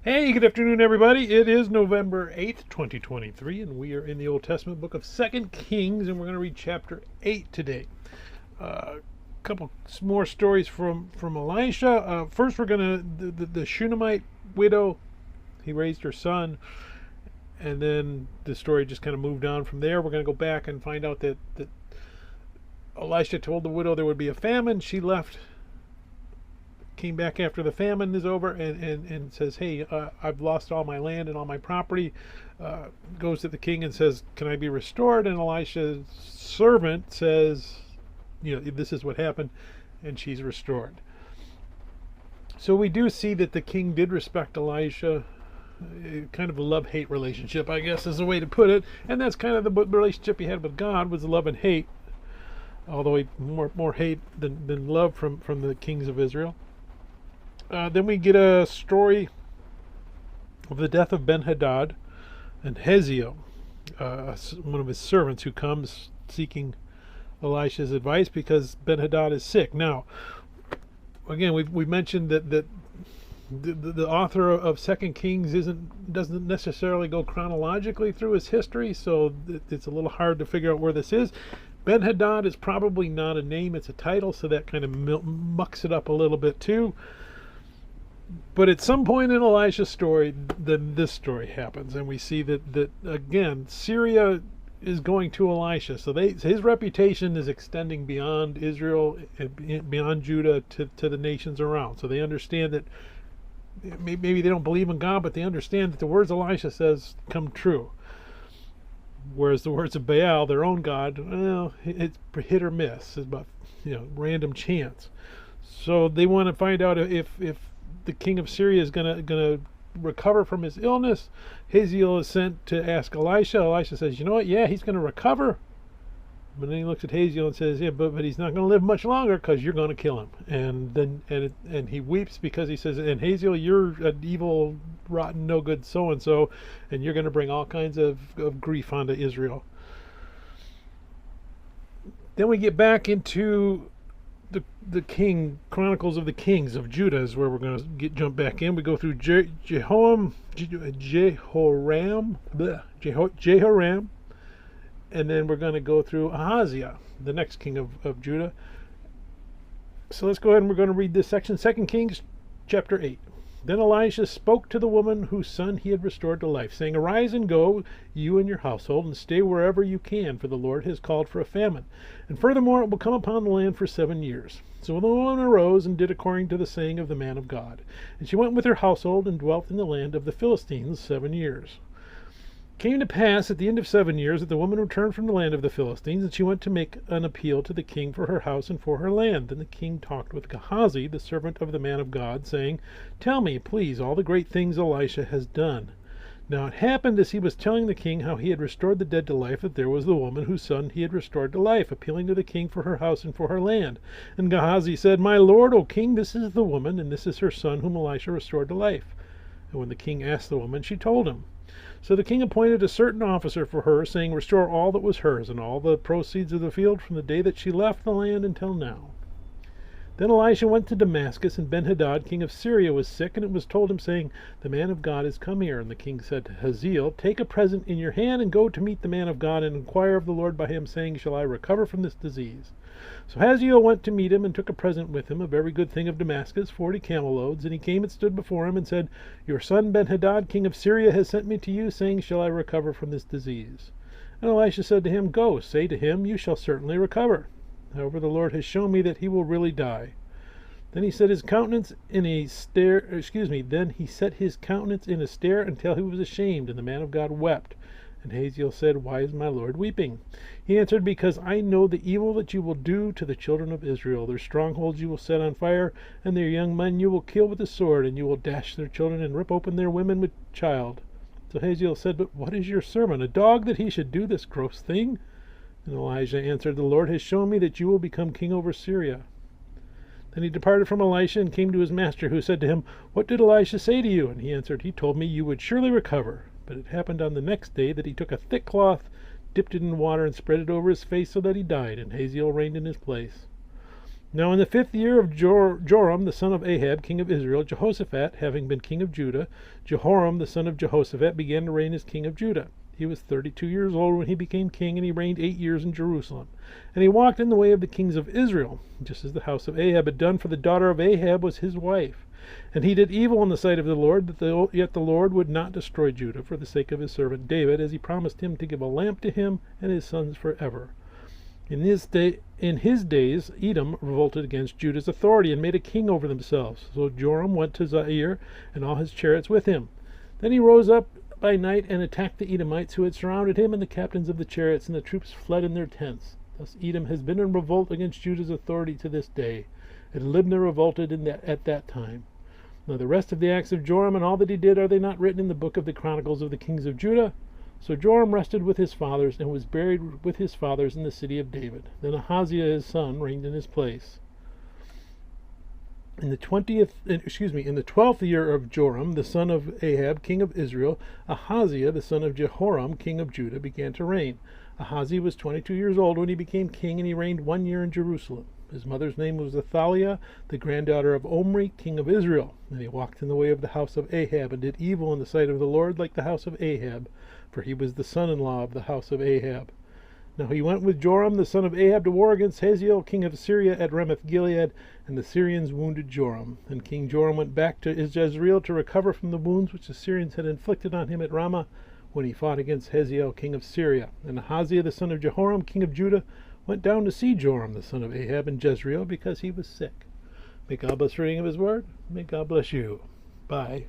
Hey, good afternoon, everybody. It is November 8th, 2023, and we are in the Old Testament book of 2 Kings, and we're going to read chapter 8 today. A couple more stories from Elisha. First, we're going to, the Shunammite widow, he raised her son, and then the story just kind of moved on from there. We're going to go back and find out that Elisha told the widow there would be a famine. She left, came back after the famine is over, and says, hey, I've lost all my land and all my property. Goes to the king and says, can I be restored? And Elisha's servant says, this is what happened, and she's restored. So we do see that the king did respect Elisha. Kind of a love-hate relationship, I guess, is the way to put it. And that's kind of the relationship he had with God, was love and hate, although he more hate than love from the kings of Israel. Then we get a story of the death of Ben-Hadad and Hazael, one of his servants, who comes seeking Elisha's advice because Ben-Hadad is sick. Now, again, we mentioned that the author of 2 Kings doesn't necessarily go chronologically through his history, so it's a little hard to figure out where this is. Ben-Hadad is probably not a name, it's a title, so that kind of mucks it up a little bit too. But at some point in Elisha's story, then this story happens, and we see that again, Syria is going to Elisha. So his reputation is extending beyond Israel, and beyond Judah, to the nations around. So they understand that maybe they don't believe in God, but they understand that the words Elisha says come true. Whereas the words of Baal, their own god, well, it's hit or miss. It's about random chance. So they want to find out if the king of Syria is gonna recover from his illness. Hazael is sent to ask Elisha. Elisha says, you know what? Yeah, he's going to recover. But then he looks at Hazael and says, yeah, but he's not going to live much longer because you're going to kill him. And then and he weeps because he says, and Hazael, you're an evil, rotten, no good so-and-so, and you're going to bring all kinds of grief onto Israel. Then we get back into the Chronicles of the Kings of Judah is where we're going to jump back in. We go through Jehoram, and then we're going to go through Ahaziah, the next king of Judah. So let's go ahead and we're going to read this section, 2 Kings chapter 8. Then Elisha spoke to the woman whose son he had restored to life, saying, arise and go, you and your household, and stay wherever you can, for the Lord has called for a famine. And furthermore, it will come upon the land for 7 years. So the woman arose and did according to the saying of the man of God. And she went with her household and dwelt in the land of the Philistines 7 years. It came to pass at the end of 7 years that the woman returned from the land of the Philistines, and she went to make an appeal to the king for her house and for her land. Then the king talked with Gehazi, the servant of the man of God, saying, tell me, please, all the great things Elisha has done. Now it happened, as he was telling the king how he had restored the dead to life, that there was the woman whose son he had restored to life, appealing to the king for her house and for her land. And Gehazi said, my lord, O king, this is the woman, and this is her son whom Elisha restored to life. And when the king asked the woman, she told him. So the king appointed a certain officer for her, saying, restore all that was hers, and all the proceeds of the field from the day that she left the land until now. Then Elisha went to Damascus, and Ben-Hadad, king of Syria, was sick, and it was told him, saying, the man of God is come here. And the king said to Hazael, take a present in your hand, and go to meet the man of God, and inquire of the Lord by him, saying, shall I recover from this disease? So Hazael went to meet him, and took a present with him, a very good thing of Damascus, 40 camel loads. And he came and stood before him, and said, your son Ben-Hadad, king of Syria, has sent me to you, saying, shall I recover from this disease? And Elisha said to him, go, say to him, you shall certainly recover. However, the Lord has shown me that he will really die. Then he set his countenance in a stare, then he set his countenance in a stare until he was ashamed, and the man of God wept. And Hazael said, why is my Lord weeping? He answered, because I know the evil that you will do to the children of Israel. Their strongholds you will set on fire, and their young men you will kill with the sword, and you will dash their children and rip open their women with child. So Hazael said, but what is your servant, a dog, that he should do this gross thing? And Elijah answered, the Lord has shown me that you will become king over Syria. Then he departed from Elisha and came to his master, who said to him, what did Elisha say to you? And he answered, he told me you would surely recover. But it happened on the next day that he took a thick cloth, dipped it in water, and spread it over his face, so that he died, and Hazael reigned in his place. Now in the 5th year of Joram the son of Ahab, king of Israel, Jehoshaphat having been king of Judah, Jehoram the son of Jehoshaphat began to reign as king of Judah. He was 32 years old when he became king, and he reigned 8 years in Jerusalem. And he walked in the way of the kings of Israel, just as the house of Ahab had done, for the daughter of Ahab was his wife. And he did evil in the sight of the Lord, yet the Lord would not destroy Judah for the sake of his servant David, as he promised him to give a lamp to him and his sons forever. In his days, Edom revolted against Judah's authority and made a king over themselves. So Joram went to Zair and all his chariots with him. Then he rose up by night and attacked the Edomites who had surrounded him, and the captains of the chariots, and the troops fled in their tents. Thus Edom has been in revolt against Judah's authority to this day, and Libnah revolted at that time. Now the rest of the acts of Joram and all that he did, are they not written in the book of the Chronicles of the kings of Judah? So Joram rested with his fathers, and was buried with his fathers in the city of David. Then Ahaziah his son reigned in his place. In the 12th year of Joram, the son of Ahab, king of Israel, Ahaziah, the son of Jehoram, king of Judah, began to reign. Ahaziah was 22 years old when he became king, and he reigned 1 year in Jerusalem. His mother's name was Athaliah, the granddaughter of Omri, king of Israel. And he walked in the way of the house of Ahab, and did evil in the sight of the Lord, like the house of Ahab, for he was the son-in-law of the house of Ahab. Now he went with Joram the son of Ahab to war against Hazael, king of Syria, at Ramoth-Gilead, and the Syrians wounded Joram. And King Joram went back to Jezreel to recover from the wounds which the Syrians had inflicted on him at Ramah, when he fought against Hazael, king of Syria. And Ahaziah the son of Jehoram, king of Judah, went down to see Joram the son of Ahab in Jezreel, because he was sick. May God bless the reading of his word. May God bless you. Bye.